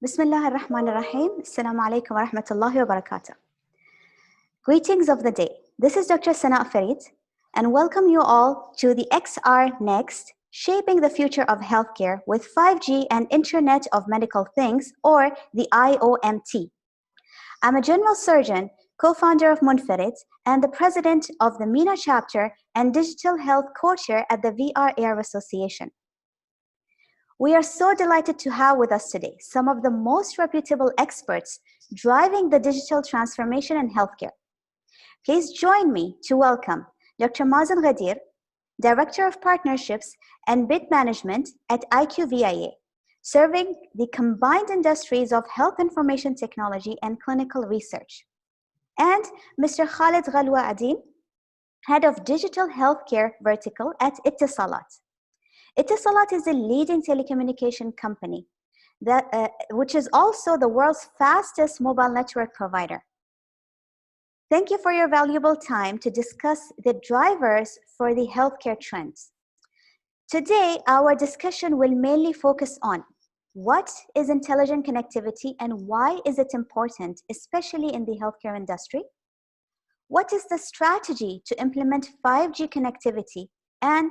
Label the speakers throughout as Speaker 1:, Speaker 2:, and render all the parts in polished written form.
Speaker 1: Bismillah ar-Rahman ar-Rahim. Assalamu alaikum wa rahmatullahi wa barakatuh. Greetings of the day. This is Dr. Sana Farid, and welcome you all to the XR Next, Shaping the Future of Healthcare with 5G and Internet of Medical Things, or the IoMT. I'm a general surgeon, co-founder of Munfarid, and the president of the MENA chapter and digital health co-chair at the VRAR Association. We are so delighted to have with us today some of the most reputable experts driving the digital transformation in healthcare. Please join me to welcome Dr. Mazin Gadir, Director of Partnerships and Bid Management at IQVIA, serving the combined industries of health information technology and clinical research, and Mr. Khalid Ghaloua Adine, Head of Digital Healthcare Vertical at Etisalat. Etisalat is a leading telecommunication company which is also the world's fastest mobile network provider. Thank you for your valuable time to discuss the drivers for the healthcare trends. Today, our discussion will mainly focus on what is intelligent connectivity and why is it important, especially in the healthcare industry? What is the strategy to implement 5G connectivity and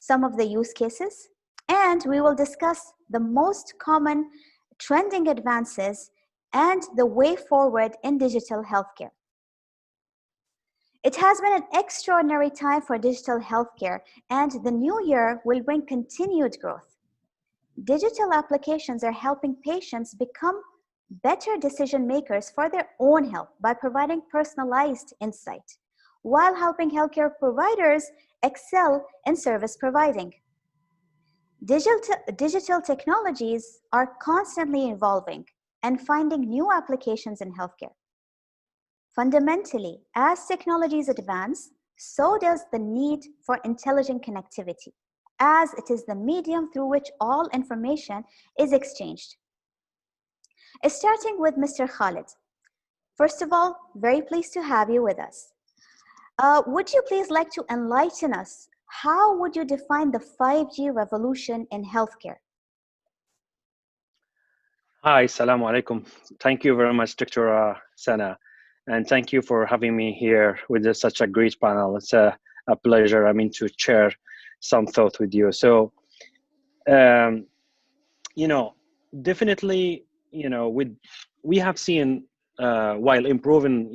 Speaker 1: some of the use cases? And we will discuss the most common trending advances and the way forward in digital healthcare. It has been an extraordinary time for digital healthcare, and the new year will bring continued growth. Digital applications are helping patients become better decision makers for their own health by providing personalized insight, while helping healthcare providers excel in service providing. Digital technologies are constantly evolving and finding new applications in healthcare. Fundamentally, as technologies advance, so does the need for intelligent connectivity, as it is the medium through which all information is exchanged. Starting with Mr. Khalid. First of all, very pleased to have you with us. Would you please like to enlighten us? How would you define the 5G revolution in healthcare?
Speaker 2: Hi, assalamu alaikum. Thank you very much, Dr. Sana. And thank you for having me here with such a great panel. It's a pleasure, to share some thoughts with you. So, definitely, we have seen, while improving,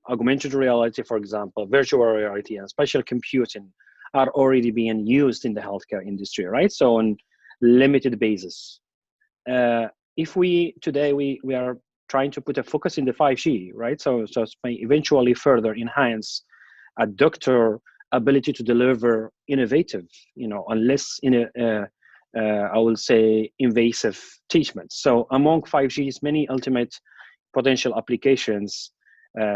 Speaker 2: augmented reality, for example, virtual reality and spatial computing are already being used in the healthcare industry, right? So on limited basis. If today we are trying to put a focus in the 5G, right? So it may eventually further enhance a doctor ability to deliver innovative, and less I will say invasive treatments. So among 5G's many ultimate potential applications,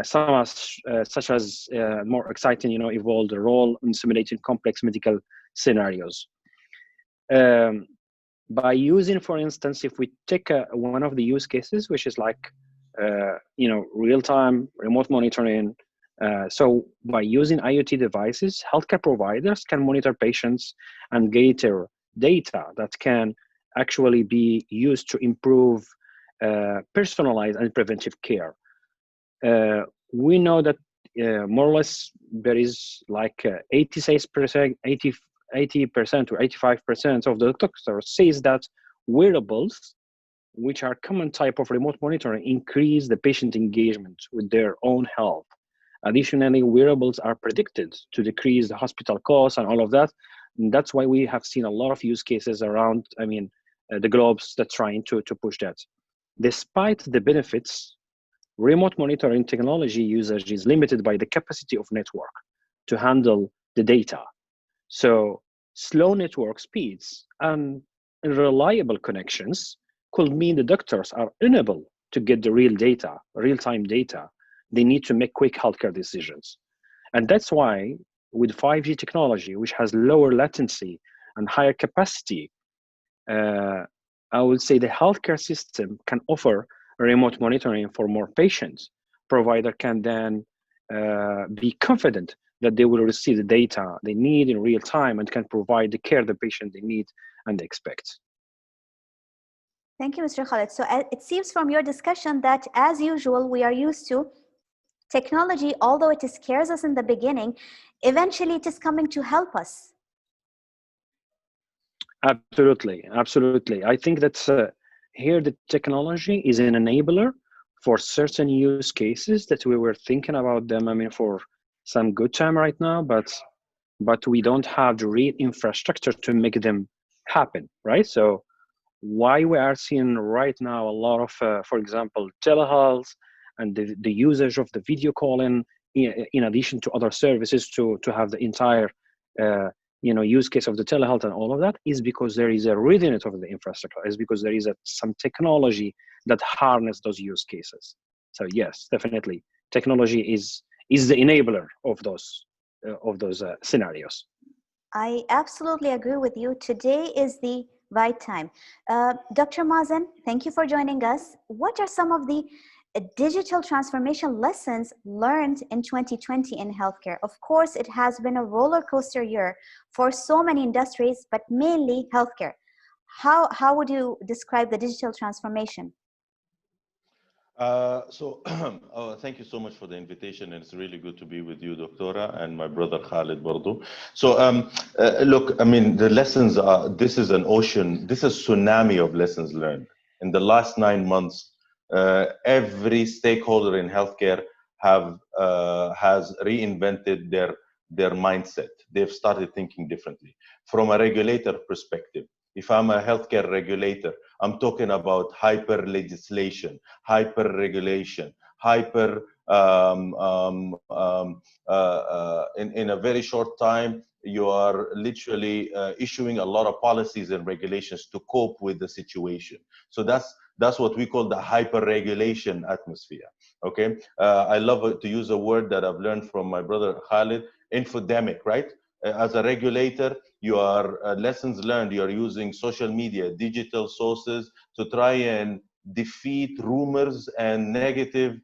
Speaker 2: some such as more exciting, evolved the role in simulating complex medical scenarios. By using, for instance, if we take one of the use cases, which is like, real-time remote monitoring. So by using IoT devices, healthcare providers can monitor patients and gather data that can actually be used to improve personalized and preventive care. We know that more or less there is like 86%, 80% or 85% of the doctors says that wearables, which are common type of remote monitoring, increase the patient engagement with their own health. Additionally, wearables are predicted to decrease the hospital costs and all of that. And that's why we have seen a lot of use cases around, the globes that's trying to push that. Despite the benefits, remote monitoring technology usage is limited by the capacity of network to handle the data. So slow network speeds and unreliable connections could mean the doctors are unable to get the real data, real-time data. They need to make quick healthcare decisions. And that's why with 5G technology, which has lower latency and higher capacity, I would say the healthcare system can offer remote monitoring for more patients. Provider can then be confident that they will receive the data they need in real time and can provide the care the patient they need and expect.
Speaker 1: Thank you, Mr. Khalid. So it seems from your discussion that, as usual, we are used to technology, although it scares us in the beginning, eventually it is coming to help us.
Speaker 2: Absolutely, absolutely. I think that here the technology is an enabler for certain use cases that we were thinking about them, I mean, for some good time right now, but we don't have the real infrastructure to make them happen, right? So why we are seeing right now a lot of, for example, telehealth and the usage of the video calling in addition to other services to have the entire use case of the telehealth and all of that is because there is a readiness of the infrastructure, is because there is some technology that harness those use cases. So yes, definitely, technology is the enabler of those scenarios.
Speaker 1: I absolutely agree with you. Today is the right time. Dr. Mazin, thank you for joining us. What are some of the digital transformation lessons learned in 2020 in healthcare? Of course, it has been a roller coaster year for so many industries, but mainly healthcare. How would you describe the digital transformation?
Speaker 3: Thank you so much for the invitation, and it's really good to be with you, Doctora, and my brother Khalid Bardo. So, look, I mean, the lessons are, this is an ocean, this is a tsunami of lessons learned. In the last 9 months, every stakeholder in healthcare has reinvented their mindset. They've started thinking differently. From a regulator perspective, if I'm a healthcare regulator, I'm talking about hyper legislation, hyper regulation, in a very short time, you are literally issuing a lot of policies and regulations to cope with the situation. So that's what we call the hyper regulation atmosphere. Okay, I love to use a word that I've learned from my brother Khalid, infodemic, right? As a regulator, you are lessons learned. You are using social media, digital sources to try and defeat rumors and negative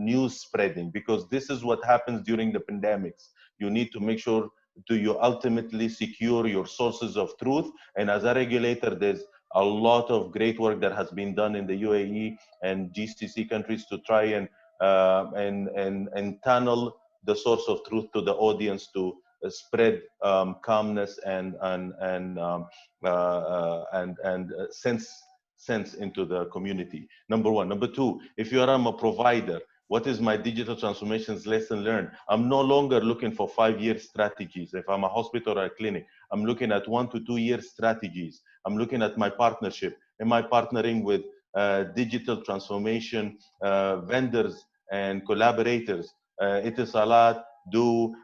Speaker 3: news spreading, because this is what happens during the pandemics. You need to make sure you ultimately secure your sources of truth. And as a regulator, there's a lot of great work that has been done in the UAE and GCC countries to try and tunnel the source of truth to the audience, to spread calmness and sense into the community. Number one. Number two, if you are a provider, what is my digital transformations lesson learned? I'm no longer looking for 5-year strategies. If I'm a hospital or a clinic, I'm looking at 1 to 2 year strategies. I'm looking at my partnership. Am I partnering with digital transformation vendors and collaborators? Etisalat,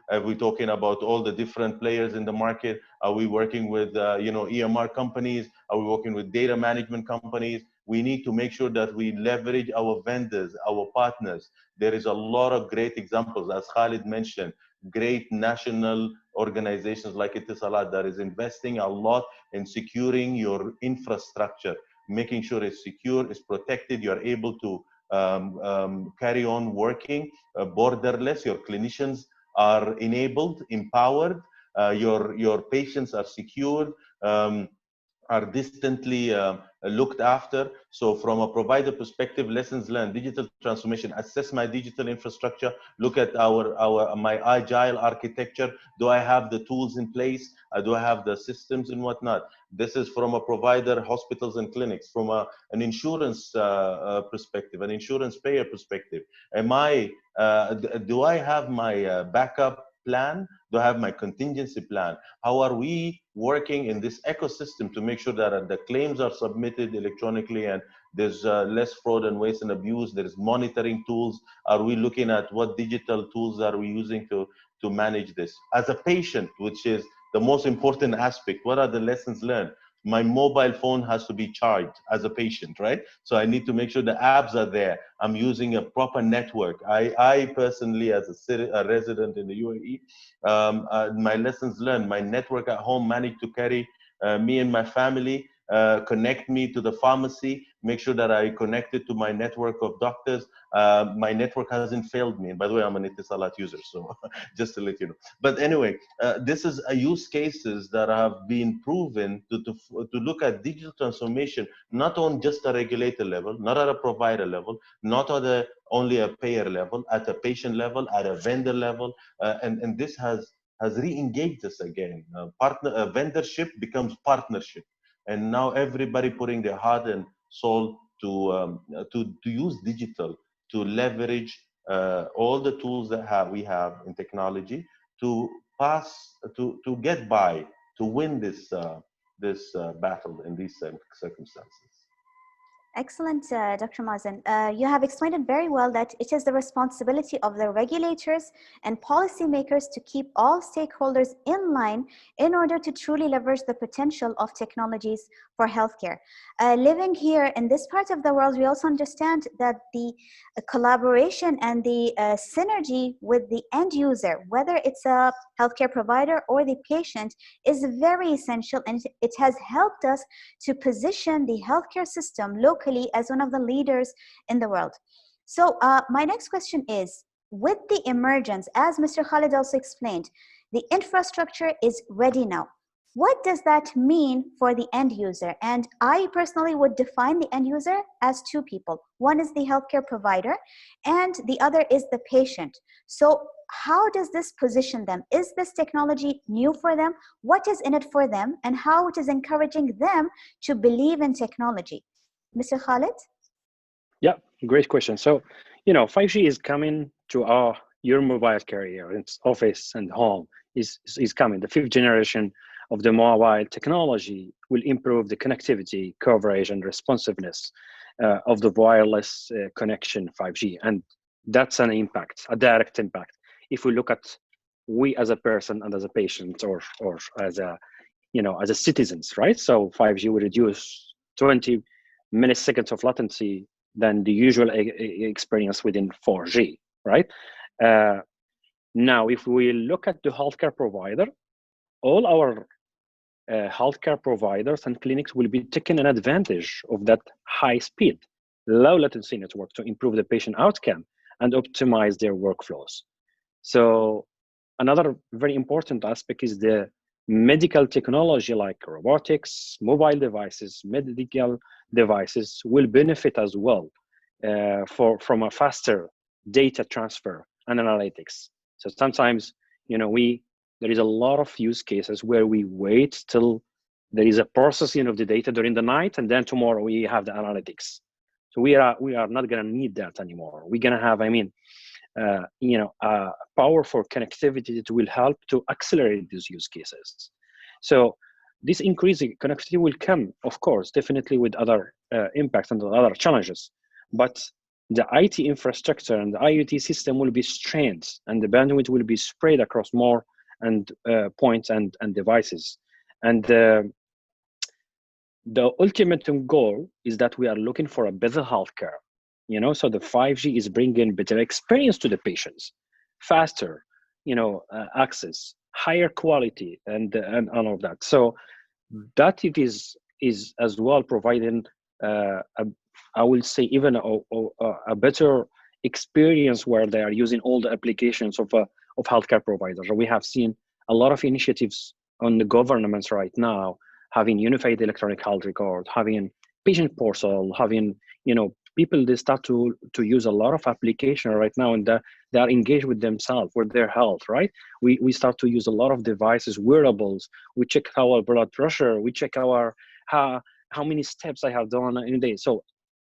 Speaker 3: are we talking about all the different players in the market? Are we working with EMR companies? Are we working with data management companies? We need to make sure that we leverage our vendors, our partners. There is a lot of great examples, as Khalid mentioned, great national organizations like Etisalat that is investing a lot in securing your infrastructure, making sure it's secure, it's protected, you're able to carry on working borderless. Your clinicians are enabled, empowered, your patients are secured, are distantly looked after. So from a provider perspective, lessons learned, digital transformation, assess my digital infrastructure, look at my agile architecture. Do I have the tools in place? Do I have the systems and whatnot? This is from a provider, hospitals and clinics. From an insurance perspective, an insurance payer perspective, do I have my backup plan? Do I have my contingency plan? How are we working in this ecosystem to make sure that the claims are submitted electronically and there's less fraud and waste and abuse? There's monitoring tools. Are we looking at what digital tools are we using to manage this? As a patient, which is the most important aspect, what are the lessons learned? my mobile phone has to be charged as a patient, right? So I need to make sure the apps are there. I'm using a proper network. I personally, as a resident in the UAE, my lessons learned, my network at home managed to carry me and my family, connect me to the pharmacy, make sure that I connected to my network of doctors. My network hasn't failed me. And by the way, I'm an Etisalat user, so just to let you know. But anyway, this is a use cases that have been proven to look at digital transformation, not on just a regulator level, not at a provider level, not at only a payer level, at a patient level, at a vendor level, and this has re-engaged us again. Vendorship becomes partnership, and now everybody putting their heart and soul to use digital to leverage all the tools that we have in technology to get by, to win this battle in these circumstances.
Speaker 1: Excellent, Dr. Mazin. You have explained it very well that it is the responsibility of the regulators and policymakers to keep all stakeholders in line in order to truly leverage the potential of technologies for healthcare. Living here in this part of the world, we also understand that the collaboration and the synergy with the end user, whether it's a healthcare provider or the patient, is very essential, and it has helped us to position the healthcare system locally as one of the leaders in the world. So my next question is, with the emergence, as Mr. Khalid also explained, the infrastructure is ready now. What does that mean for the end user? And I personally would define the end user as two people. One is the healthcare provider and the other is the patient. So how does this position them? Is this technology new for them? What is in it for them? And how it is encouraging them to believe in technology? Mr. Khalid?
Speaker 2: Yeah, great question. So, 5G is coming to your mobile carrier, its office and home is coming. The fifth generation of the mobile technology will improve the connectivity, coverage, and responsiveness of the wireless connection 5G. And that's an impact, a direct impact. If we look at we as a person and as a patient or as a citizens, right? So 5G will reduce 20 milliseconds of latency than the usual experience within 4G, right? Now, if we look at the healthcare provider, all our healthcare providers and clinics will be taking an advantage of that high speed, low latency network to improve the patient outcome and optimize their workflows. So another very important aspect is the medical technology like robotics, mobile devices, medical devices will benefit as well from a faster data transfer and analytics. So sometimes, there is a lot of use cases where we wait till there is a processing of the data during the night, and then tomorrow we have the analytics. So we are not going to need that anymore. We're going to have, powerful connectivity that will help to accelerate these use cases. So this increasing connectivity will come, of course, definitely with other impacts and other challenges, but the IT infrastructure and the IoT system will be strained, and the bandwidth will be spread across more and points and devices. And the ultimate goal is that we are looking for a better healthcare. So the 5G is bringing better experience to the patients, faster, access, higher quality, and all of that. So that it is as well providing, I will say, even a better experience where they are using all the applications of healthcare providers. We have seen a lot of initiatives on the governments right now, having unified electronic health record, having patient portal, having, people, they start to use a lot of application right now, and they are engaged with themselves, with their health, right? We start to use a lot of devices, wearables. We check our blood pressure. We check our how many steps I have done in a day. So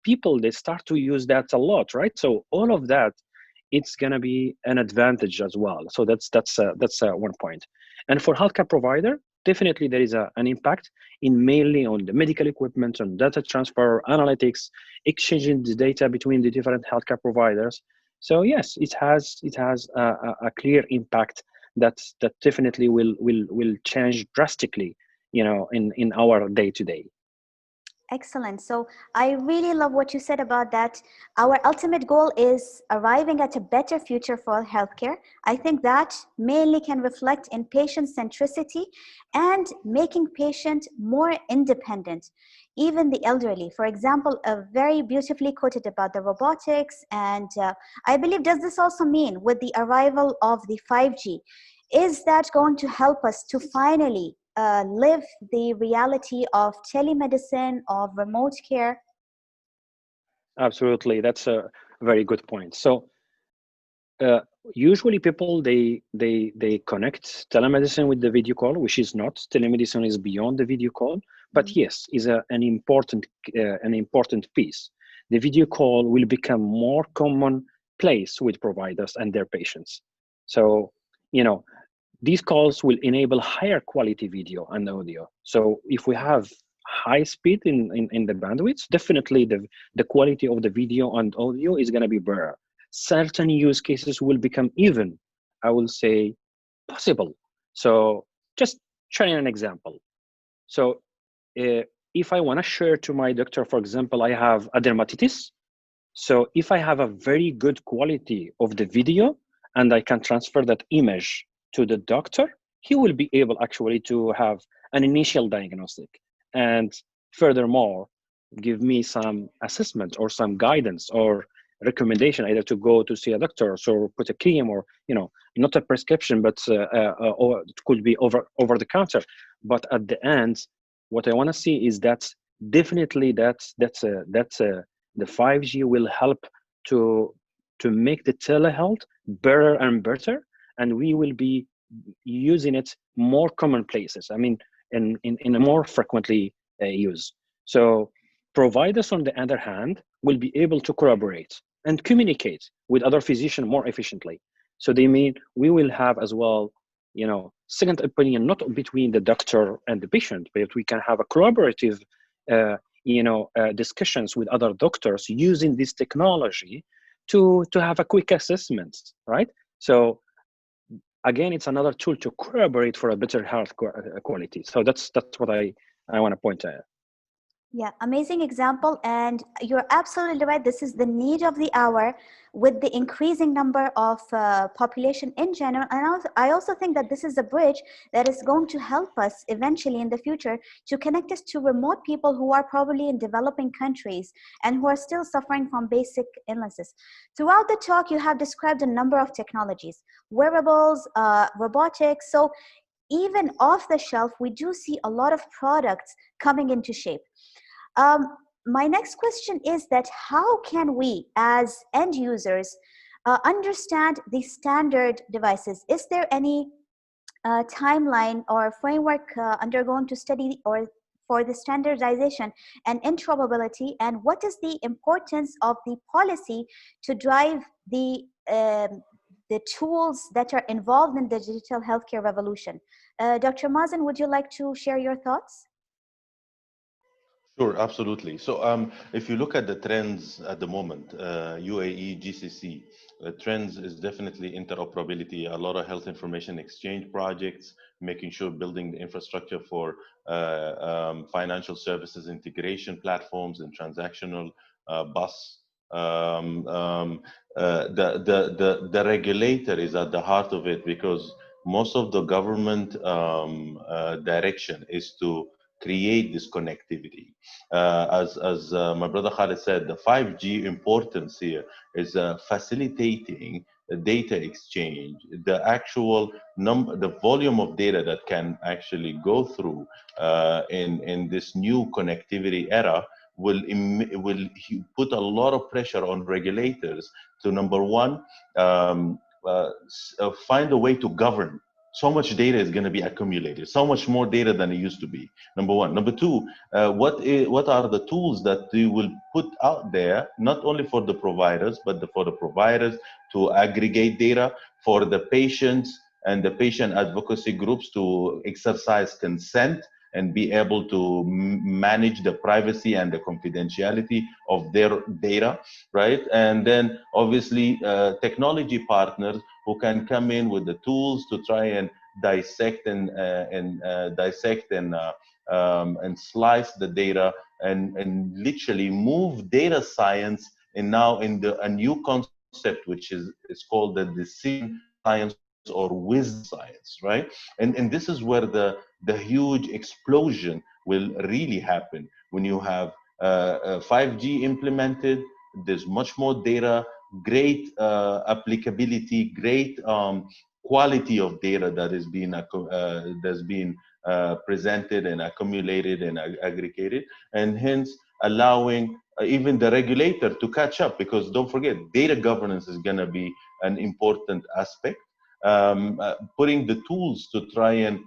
Speaker 2: people, they start to use that a lot, right? So all of that, it's going to be an advantage as well. So that's one point. And for healthcare provider, definitely there is an impact in mainly on the medical equipment, on data transfer, analytics, exchanging the data between the different healthcare providers. So yes, it has a clear impact that definitely will change drastically in our day to day.
Speaker 1: Excellent. So I really love what you said about that. Our ultimate goal is arriving at a better future for healthcare. I think that mainly can reflect in patient centricity and making patient more independent, even the elderly. For example, a very beautifully quoted about the robotics. And I believe, does this also mean with the arrival of the 5G, is that going to help us to finally live the reality of telemedicine, of remote care?
Speaker 2: Absolutely, that's a very good point. So uh, usually people they connect telemedicine with the video call, which is not. Telemedicine is beyond the video call, but yes, is an important piece. The video call will become more common place with providers and their patients. So you know these calls will enable higher quality video and audio. So if we have high speed in the bandwidth, definitely the quality of the video and audio is going to be better. Certain use cases will become even, I will say, possible. So just sharing an example. So if I want to share to my doctor, for example, I have a dermatitis. So if I have a very good quality of the video and I can transfer that image to the doctor, he will be able actually to have an initial diagnostic. And furthermore, give me some assessment or some guidance or recommendation either to go to see a doctor or put a cream or not a prescription but or it could be over the counter. But at the end, what I want to see is that definitely that's the 5G will help to make the telehealth better and better, and we will be using it more common places. I mean, in a more frequently use. So providers, on the other hand, will be able to collaborate and communicate with other physicians more efficiently. So they mean we will have as well, second opinion, not between the doctor and the patient, but we can have a collaborative discussions with other doctors using this technology to have a quick assessment, right? So again, it's another tool to collaborate for a better health quality. So that's what I want to point out.
Speaker 1: Yeah, amazing example. And you're absolutely right. This is the need of the hour with the increasing number of population in general. And I also think that this is a bridge that is going to help us eventually in the future to connect us to remote people who are probably in developing countries and who are still suffering from basic illnesses. Throughout the talk, you have described a number of technologies, wearables, robotics. So even off the shelf, we do see a lot of products coming into shape. My next question is that how can we as end users understand the standard devices? Is there any timeline or framework undergoing to study or for the standardization and interoperability? And what is the importance of the policy to drive the tools that are involved in the digital healthcare revolution? Dr. Mazin, would you like to share your thoughts?
Speaker 3: Sure, absolutely. So if you look at the trends at the moment, UAE, GCC, trends is definitely interoperability, a lot of health information exchange projects, making sure building the infrastructure for financial services integration platforms and transactional bus. The regulator is at the heart of it because most of the government direction is to create this connectivity. As my brother Khalid said, the 5G importance here is facilitating the data exchange, the actual the volume of data that can actually go through in this new connectivity era will put a lot of pressure on regulators to, number one, find a way to govern. So much data is going to be accumulated, so much more data than it used to be. Number one. Number two, what are the tools that they will put out there, not only for the providers, but for the providers to aggregate data, for the patients and the patient advocacy groups to exercise consent and be able to manage the privacy and the confidentiality of their data, right? And then obviously technology partners who can come in with the tools to try and dissect and slice the data and literally move data science and now in a new concept which is called the decision science or wisdom science, right? And this is where the huge explosion will really happen when you have 5G implemented. There's much more data, great applicability, great quality of data that is being presented and accumulated and aggregated, and hence allowing even the regulator to catch up, because don't forget, data governance is going to be an important aspect. Putting the tools to try and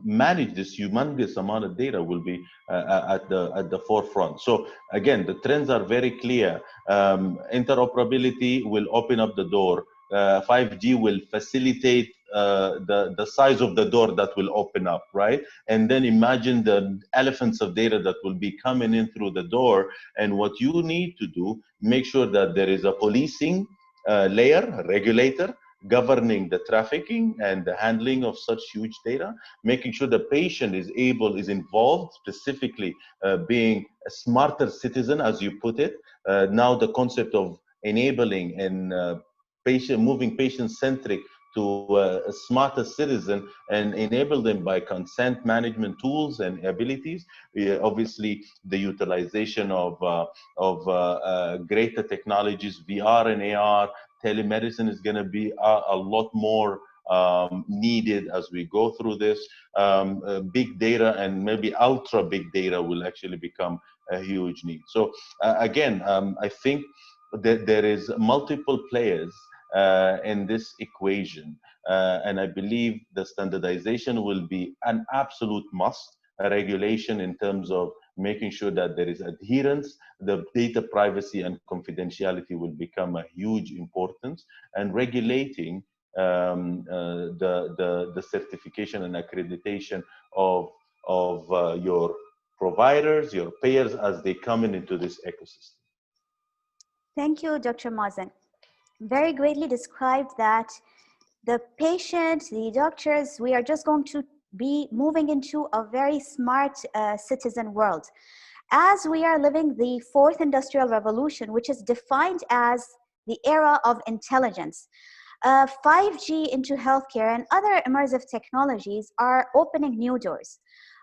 Speaker 3: manage this humongous amount of data will be at the forefront. So again, the trends are very clear. Interoperability will open up the door. 5G will facilitate the size of the door that will open up, right? And then imagine the elephants of data that will be coming in through the door. And what you need to do, make sure that there is a policing layer, a regulator, governing the trafficking and the handling of such huge data, making sure the patient is involved, specifically being a smarter citizen, as you put it. Now the concept of enabling and moving patient-centric to a smarter citizen and enable them by consent management tools and abilities. Obviously, the utilization of greater technologies, VR and AR, telemedicine is going to be a lot more needed as we go through this. Big data and maybe ultra big data will actually become a huge need. So again, I think that there is multiple players in this equation. And I believe the standardization will be an absolute must, a regulation in terms of making sure that there is adherence. The data privacy and confidentiality will become a huge importance, and regulating the certification and accreditation of your providers, your payers, as they come into this ecosystem.
Speaker 1: Thank you, Dr. Mazin. Very greatly described that the patient, the doctors, we are just going to be moving into a very smart citizen world. As we are living the fourth industrial revolution, which is defined as the era of intelligence, 5G into healthcare and other immersive technologies are opening new doors.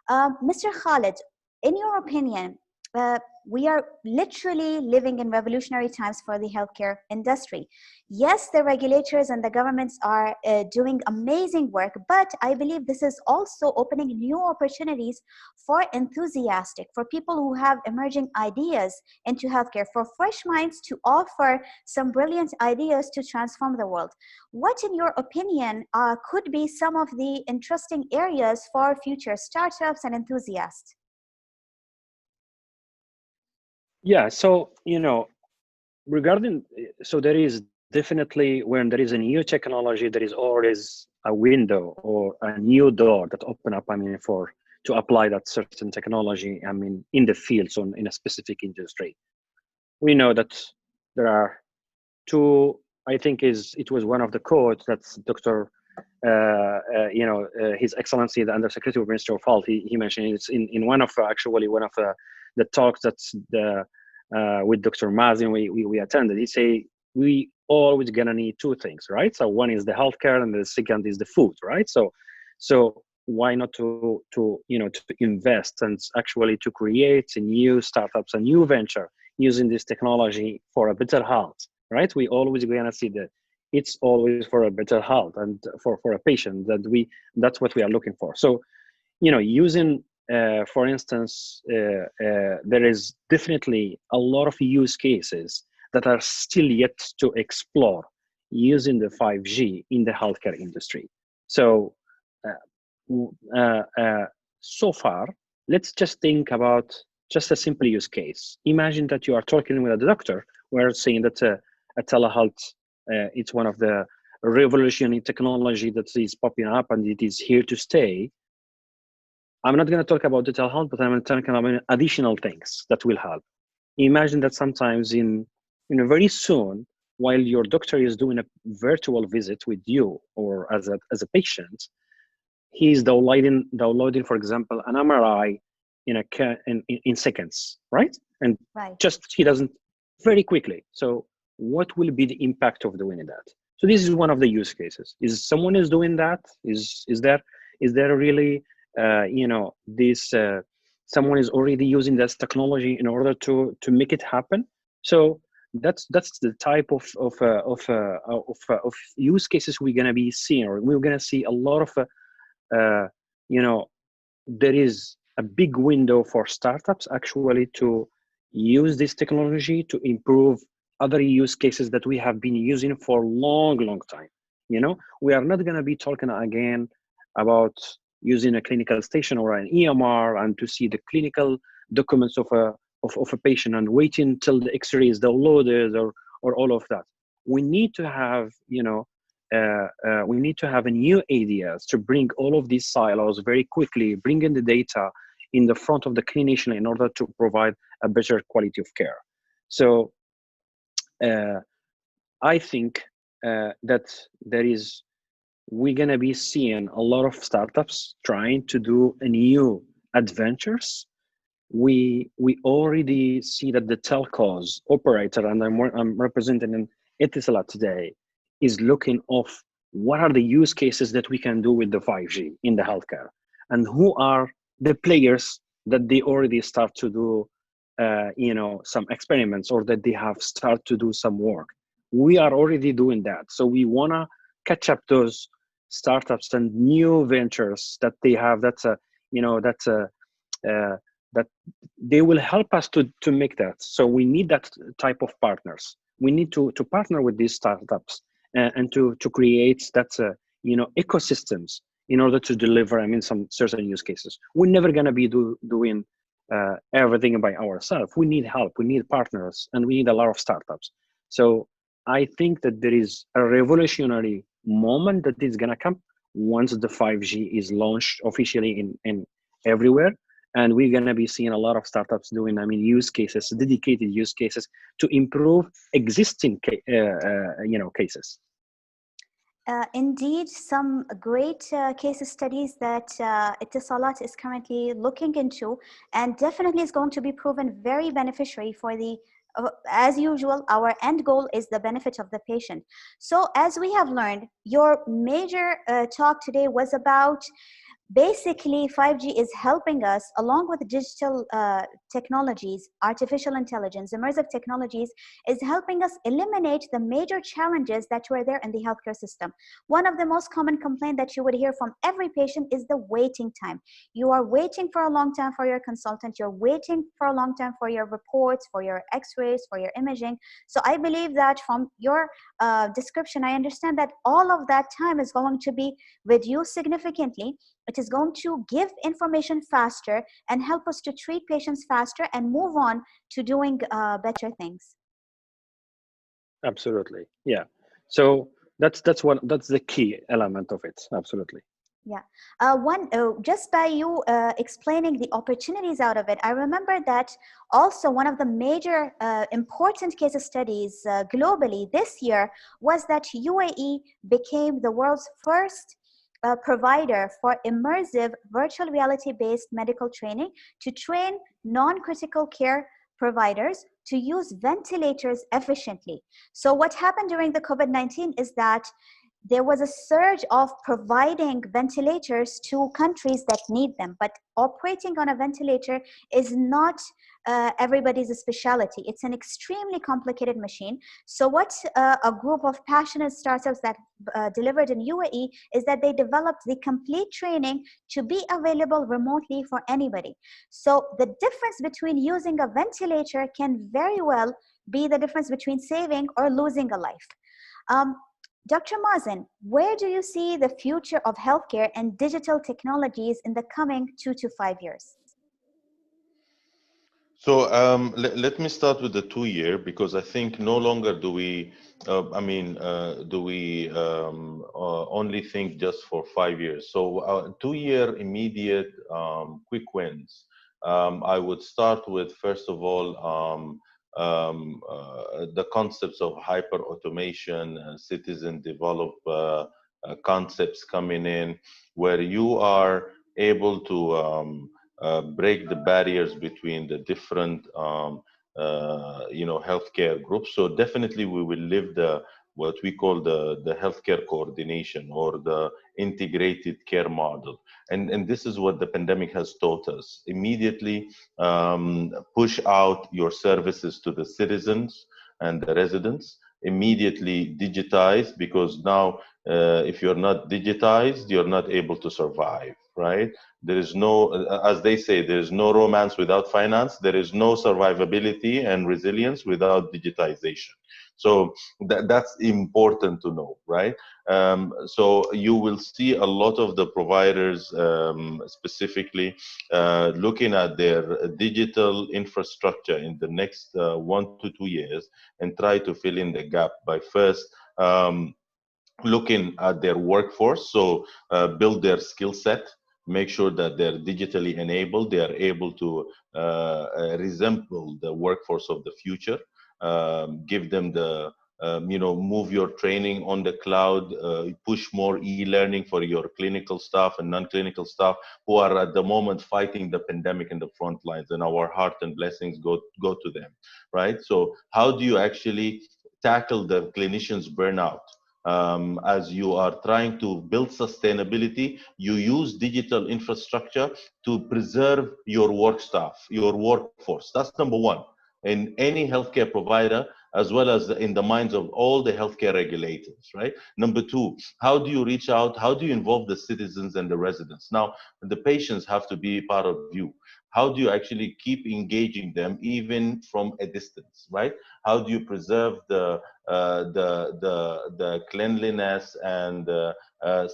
Speaker 1: Mr. Khalid, in your opinion, we are literally living in revolutionary times for the healthcare industry. Yes, the regulators and the governments are doing amazing work, but I believe this is also opening new opportunities for enthusiastic, for people who have emerging ideas into healthcare, for fresh minds to offer some brilliant ideas to transform the world. What, in your opinion, could be some of the interesting areas for future startups and enthusiasts?
Speaker 2: Yeah, so, regarding, so there is definitely, when there is a new technology, there is always a window or a new door that open up, to apply that certain technology, in the field, so in a specific industry. We know that there are two, I think it was one of the quotes that Dr. His Excellency, the Undersecretary of Ministry of Health, he mentioned it's in one of the talks that's with Dr. Mazin we attended. He say we always gonna need two things, right? So one is the healthcare and the second is the food, right? So why not to invest and actually to create new startups, a new venture using this technology for a better health, right? We always gonna see that it's always for a better health and for a patient that's what we are looking for. So using for instance, there is definitely a lot of use cases that are still yet to explore using the 5G in the healthcare industry. So, so far, let's just think about just a simple use case. Imagine that you are talking with a doctor. We're saying that a telehealth, it's one of the revolutionary technology that is popping up and it is here to stay. I'm not going to talk about the telehealth, but I'm going to talk about additional things that will help. Imagine that sometimes very soon, while your doctor is doing a virtual visit with you or as a patient, he's downloading, for example, an MRI in seconds, right? And
Speaker 1: Right.
Speaker 2: just he doesn't very quickly. So what will be the impact of doing that? So this is one of the use cases. Is someone is doing that? Is there really this someone is already using this technology in order to make it happen? So that's the type of use cases we're gonna be seeing, or we're gonna see a lot of uh, you know there is a big window for startups actually to use this technology to improve other use cases that we have been using for a long time. We are not going to be talking again about using a clinical station or an EMR and to see the clinical documents of a patient and waiting till the x-ray is downloaded or all of that. We need to have we need to have a new ideas to bring all of these silos very quickly, bring in the data in the front of the clinician in order to provide a better quality of care. So I think that we're gonna be seeing a lot of startups trying to do a new adventures. We already see that the telcos operator, and I'm representing an Etisalat today, is looking of what are the use cases that we can do with the 5G in the healthcare, and who are the players that they already start to do some experiments, or that they have started to do some work. We are already doing that, so we want to catch up those startups and new ventures that they have. That they will help us to make that. So we need that type of partners. We need to partner with these startups and to create that ecosystems in order to deliver some certain use cases. We're never going to be doing everything by ourselves. We need help, we need partners, and we need a lot of startups. So I think that there is a revolutionary moment that is going to come once the 5G is launched officially in everywhere. And we're going to be seeing a lot of startups doing use cases, dedicated use cases to improve existing cases.
Speaker 1: Indeed, some great case studies that Etisalat is currently looking into, and definitely is going to be proven very beneficiary for the, as usual, our end goal is the benefit of the patient. So as we have learned, your major talk today was about basically 5G is helping us, along with digital technologies, artificial intelligence, immersive technologies, is helping us eliminate the major challenges that were there in the healthcare system. One of the most common complaints that you would hear from every patient is the waiting time. You are waiting for a long time for your consultant, you're waiting for a long time for your reports, for your x-rays, for your imaging. So I believe that from your description, I understand that all of that time is going to be reduced significantly. It is going to give information faster and help us to treat patients faster and move on to doing better things.
Speaker 2: Absolutely, yeah. So that's the key element of it. Absolutely.
Speaker 1: Yeah. Just by you explaining the opportunities out of it, I remember that also one of the major important case studies globally this year was that UAE became the world's first provider for immersive virtual reality-based medical training to train non-critical care providers to use ventilators efficiently. So what happened during the COVID-19 is that there was a surge of providing ventilators to countries that need them, but operating on a ventilator is not everybody's specialty. It's an extremely complicated machine. So what a group of passionate startups that delivered in UAE is that they developed the complete training to be available remotely for anybody. So the difference between using a ventilator can very well be the difference between saving or losing a life. Dr. Mazin, where do you see the future of healthcare and digital technologies in the coming 2 to 5 years?
Speaker 3: So let me start with the 2 year, because I think no longer do we, only think just for 5 years. So 2 year immediate quick wins. I would start with, first of all, the concepts of hyper automation, citizen develop concepts coming in, where you are able to break the barriers between the different healthcare groups. So definitely we will live the what we call the healthcare coordination or the integrated care model. And this is what the pandemic has taught us. Immediately push out your services to the citizens and the residents. Immediately digitize, because now if you're not digitized, you're not able to survive, right? There is no, as they say, there is no romance without finance. There is no survivability and resilience without digitization. So that's important to know, right? So you will see a lot of the providers specifically looking at their digital infrastructure in the next 1 to 2 years and try to fill in the gap by first looking at their workforce. So build their skill set, make sure that they're digitally enabled, they are able to resemble the workforce of the future, give them the move your training on the cloud, push more e-learning for your clinical staff and non-clinical staff who are at the moment fighting the pandemic in the front lines, and our heart and blessings go to them, right? So how do you actually tackle the clinicians burnout? As you are trying to build sustainability, you use digital infrastructure to preserve your work staff, your workforce. That's number one in any healthcare provider, as well as in the minds of all the healthcare regulators, right? Number two, how do you reach out? How do you involve the citizens and the residents? Now, the patients have to be part of you. How do you actually keep engaging them even from a distance, right? How do you preserve the cleanliness and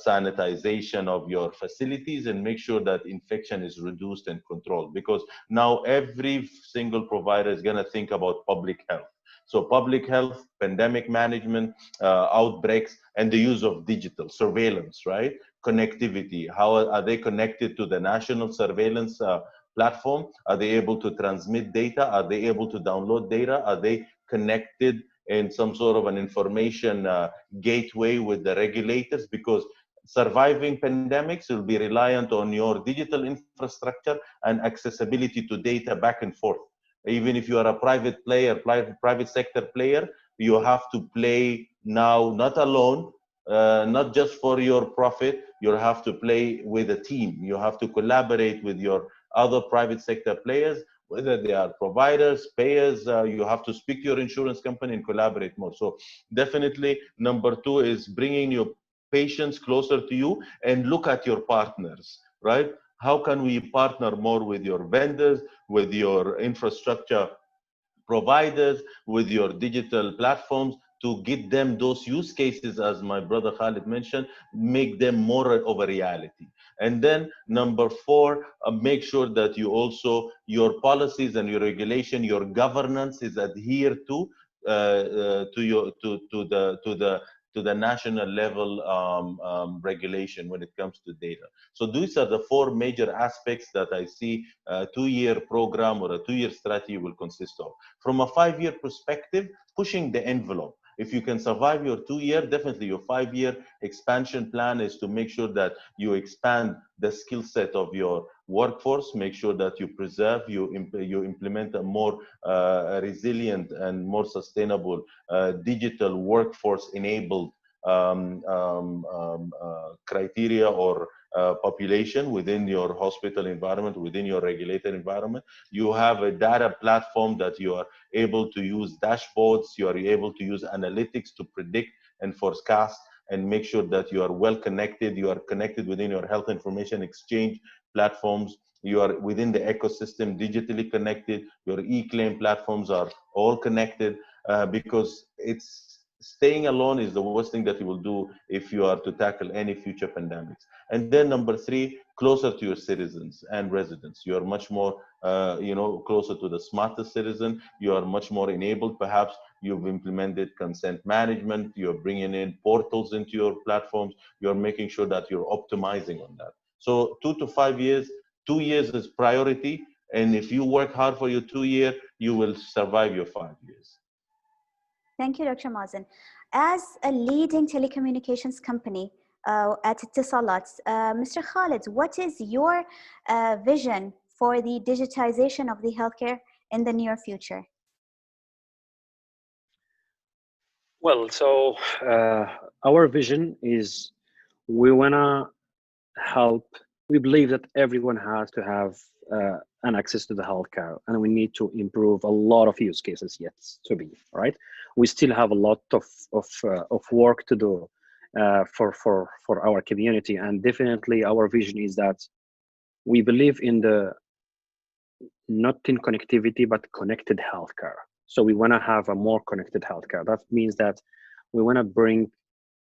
Speaker 3: sanitization of your facilities and make sure that infection is reduced and controlled? Because now every single provider is going to think about public health. So public health, pandemic management, outbreaks, and the use of digital surveillance, right? Connectivity. How are they connected to the national surveillance platform? Are they able to transmit data? Are they able to download data? Are they connected in some sort of an information gateway with the regulators? Because surviving pandemics will be reliant on your digital infrastructure and accessibility to data back and forth. Even if you are a private player, private sector player, you have to play now not alone, not just for your profit. You have to play with a team. You have to collaborate with your other private sector players, whether they are providers, payers. You have to speak to your insurance company and collaborate more. So definitely number two is bringing your patients closer to you and look at your partners, right? How can we partner more with your vendors, with your infrastructure providers, with your digital platforms to get them those use cases, as my brother Khalid mentioned, make them more of a reality. And then number four, make sure that you also, your policies and your regulation, your governance is adhered to the national level regulation when it comes to data. So these are the four major aspects that I see a 2-year program or a 2-year strategy will consist of. From a 5-year perspective, pushing the envelope. If you can survive your 2-year, definitely your 5-year expansion plan is to make sure that you expand the skill set of your workforce, make sure that you preserve, you implement a more resilient and more sustainable digital workforce enabled criteria or population within your hospital environment, within your regulated environment. You have a data platform that you are able to use dashboards, you are able to use analytics to predict and forecast and make sure that you are well connected. You are connected within your health information exchange platforms. You are within the ecosystem, digitally connected. Your e-claim platforms are all connected because it's staying alone is the worst thing that you will do if you are to tackle any future pandemics. And then number three, closer to your citizens and residents. You are much more, closer to the smartest citizen. You are much more enabled. Perhaps you've implemented consent management. You're bringing in portals into your platforms. You're making sure that you're optimizing on that. So 2 to 5 years, 2 years is priority. And if you work hard for your 2 years, you will survive your 5 years.
Speaker 1: Thank you, Dr. Mazin. As a leading telecommunications company at Etisalat, Mr. Khalid, what is your vision for the digitization of the healthcare in the near future?
Speaker 2: Well, so our vision is we want to help. We believe that everyone has to have an access to the healthcare, and we need to improve a lot of use cases yet to be right. We still have a lot of work to do for our community, and definitely our vision is that we believe in the not in connectivity but connected healthcare. So we want to have a more connected healthcare. That means that we want to bring,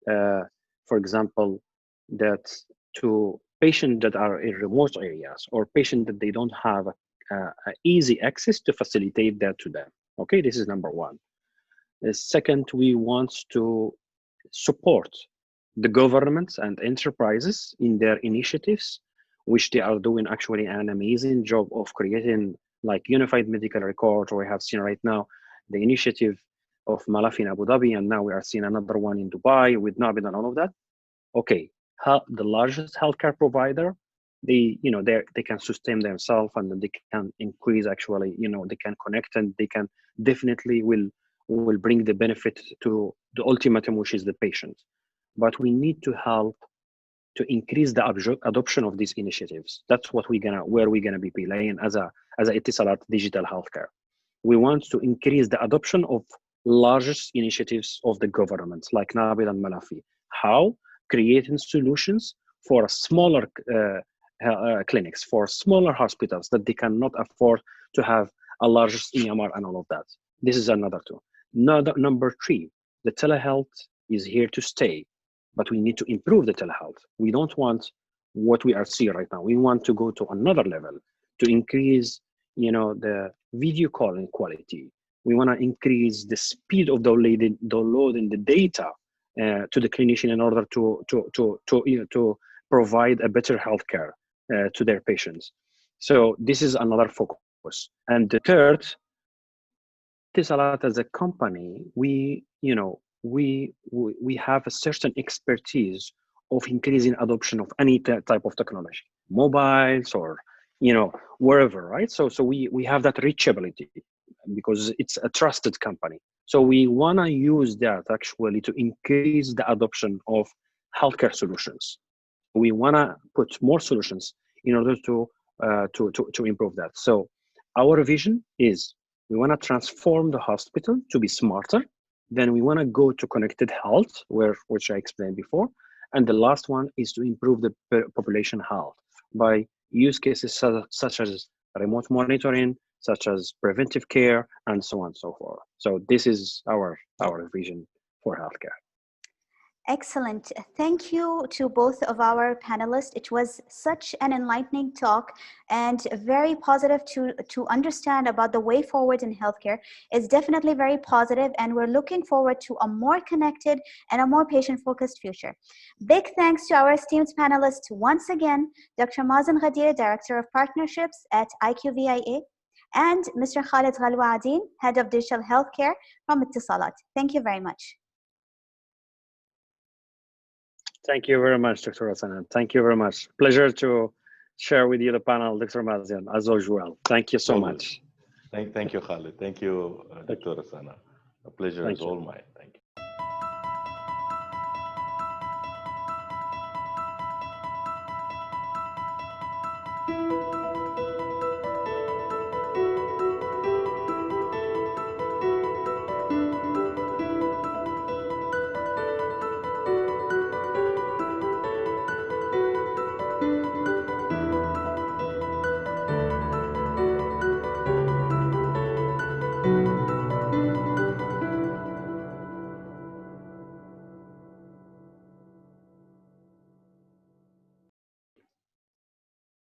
Speaker 2: for example, that to patients that are in remote areas or patients that they don't have easy access to facilitate that to them. Okay, this is number one. The second, we want to support the governments and enterprises in their initiatives, which they are doing actually an amazing job of creating like unified medical record. We have seen right now the initiative of Malafi in Abu Dhabi, and now we are seeing another one in Dubai with Nabid and all of that. Okay, the largest healthcare provider, they can sustain themselves and they can increase actually, they can connect and they can definitely will bring the benefit to the ultimatum, which is the patient. But we need to help to increase the adoption of these initiatives. That's what where we're gonna be playing as a Etisalat digital healthcare. We want to increase the adoption of largest initiatives of the governments like Nabil and Malafi. How? Creating solutions for smaller clinics, for smaller hospitals that they cannot afford to have a largest EMR and all of that. This is another two. Number three, the telehealth is here to stay, but we need to improve the telehealth. We don't want what we are seeing right now. We want to go to another level to increase, the video calling quality. We want to increase the speed of downloading the data to the clinician in order to provide a better healthcare to their patients. So this is another focus. And the third, Etisalat as a company, we have a certain expertise of increasing adoption of any type of technology, mobiles or wherever, right? So we have that reachability because it's a trusted company. So we want to use that actually to increase the adoption of healthcare solutions. We want to put more solutions in order to improve that. So our vision is we want to transform the hospital to be smarter. Then we want to go to connected health, which I explained before. And the last one is to improve the population health by use cases such as remote monitoring, such as preventive care, and so on and so forth. So this is our vision for healthcare.
Speaker 1: Excellent. Thank you to both of our panelists. It was such an enlightening talk and very positive to understand about the way forward in healthcare. It's definitely very positive, and we're looking forward to a more connected and a more patient-focused future. Big thanks to our esteemed panelists once again, Dr. Mazin Gadir, Director of Partnerships at IQVIA, and Mr. Khalid Ghaloua Adine, Head of Digital Healthcare from Etisalat. Thank you very much.
Speaker 2: Thank you very much, Dr. Hassan. Thank you very much. Pleasure to share with you the panel, Dr. Mazin, as usual. Thank you so much.
Speaker 3: Thank you, Khalid. Thank you, Dr. Hassan. A pleasure is all mine.